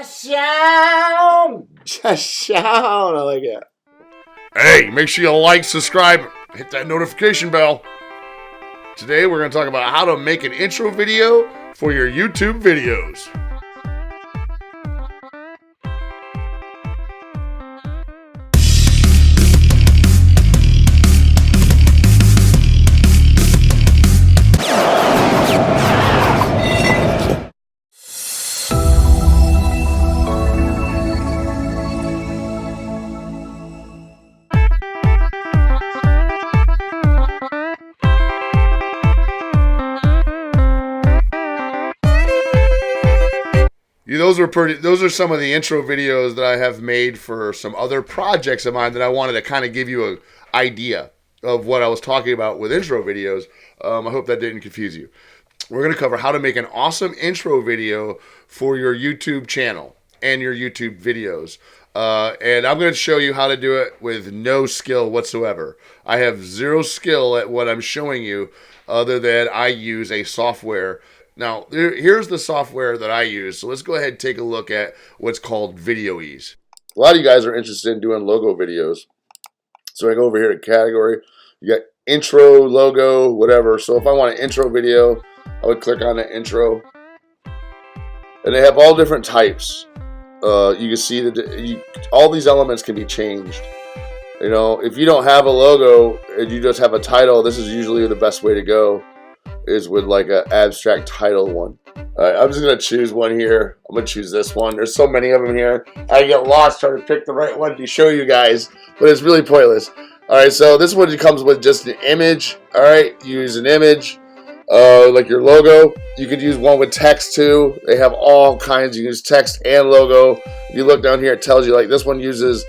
Shashown! Shashown! I like it. Hey, make sure you like, subscribe, hit that notification bell. Today we're going to talk about how to make an intro video for your YouTube videos. Those are some of the intro videos that I have made for some other projects of mine that I wanted to kind of give you an idea of what I was talking about with intro videos. I hope that didn't confuse you. We're going to cover how to make an awesome intro video for your YouTube channel and your YouTube videos. And I'm going to show you how to do it with no skill whatsoever. I have zero skill at what I'm showing you other than I use a software. Now, here's the software that I use. So let's go ahead and take a look at what's called Viddyoze. A lot of you guys are interested in doing logo videos. So I go over here to category. You got intro, logo, whatever. So if I want an intro video, I would click on the intro. And they have all different types. You can see that all these elements can be changed. You know, if you don't have a logo and you just have a title, this is usually the best way to go. Is with like an abstract title one. Alright, I'm just going to choose one here. I'm going to choose this one. There's so many of them here. I get lost trying to pick the right one to show you guys, but it's really pointless. Alright, so this one comes with just an image. Alright, use an image, like your logo. You could use one with text too. They have all kinds. You can use text and logo. If you look down here, it tells you like this one uses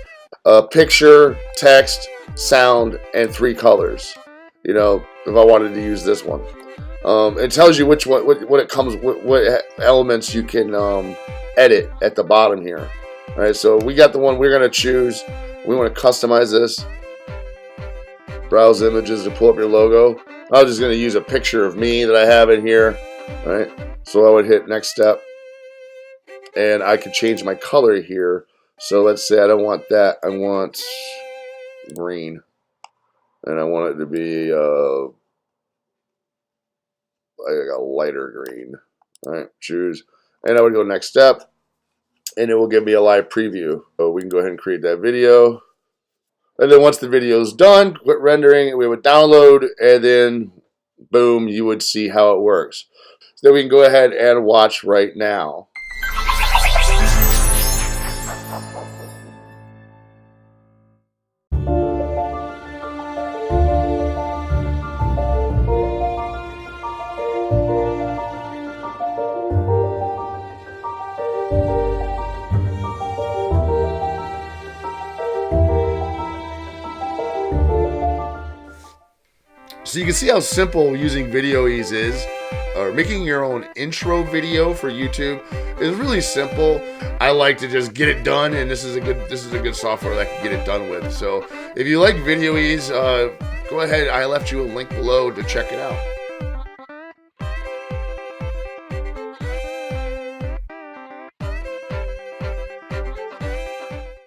picture, text, sound, and 3 colors. You know, if I wanted to use this one. It tells you which one, what it comes, what elements you can edit at the bottom here. All right, so we got the one we're gonna choose. We want to customize this. Browse images to pull up your logo. I'm just gonna use a picture of me that I have in here. All right, so I would hit next step, and I could change my color here. So let's say I don't want that. I want green, and I want it to be like a lighter green. All right, choose, and I would go next step, and it will give me a live preview. So we can go ahead and create that video, and then once the video is done, quit rendering, we would download, and then boom, you would see how it works. So then we can go ahead and watch right now. So you can see how simple using Viddyoze is, or making your own intro video for YouTube is really simple. I like to just get it done, and this is a good software that I can get it done with. So if you like Viddyoze, go ahead. I left you a link below to check it out.